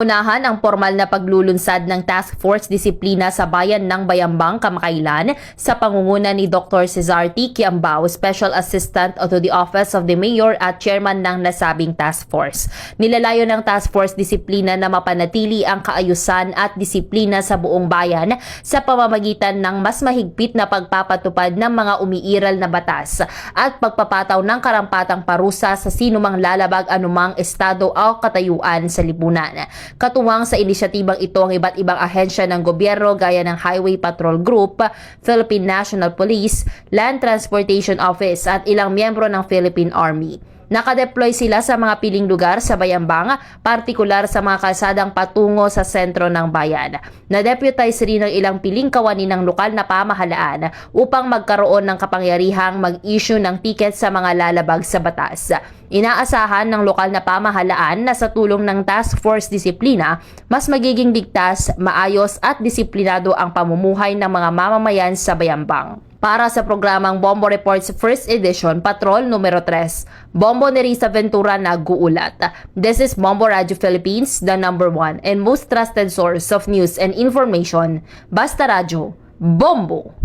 Unahan ang formal na paglulunsad ng Task Force Disiplina sa Bayan ng Bayambang kamakailan sa pangunguna ni Dr. Cesar T. Quiambao, Special Assistant to the Office of the Mayor at Chairman ng nasabing Task Force. Nilalayo ng Task Force Disiplina na mapanatili ang kaayusan at disiplina sa buong bayan sa pamamagitan ng mas mahigpit na pagpapatupad ng mga umiiral na batas at pagpapataw ng karampatang parusa sa sinumang lalabag anumang estado o katayuan sa lipunan. Katuwang sa inisyatibang ito ang iba't ibang ahensya ng gobyerno gaya ng Highway Patrol Group, Philippine National Police, Land Transportation Office at ilang miyembro ng Philippine Army. Nakadeploy sila sa mga piling lugar sa Bayambang, partikular sa mga kalsadang patungo sa sentro ng bayan. Na-deputize rin ng ilang piling kawani ng lokal na pamahalaan upang magkaroon ng kapangyarihang mag-issue ng ticket sa mga lalabag sa batas. Inaasahan ng lokal na pamahalaan na sa tulong ng Task Force Disiplina, mas magiging ligtas, maayos at disiplinado ang pamumuhay ng mga mamamayan sa Bayambang. Para sa programang Bombo Reports First Edition, Patrol numero 3, Bombo ni Risa Ventura nag-uulat. This is Bombo Radio Philippines, the #1 and most trusted source of news and information. Basta Radyo, Bombo!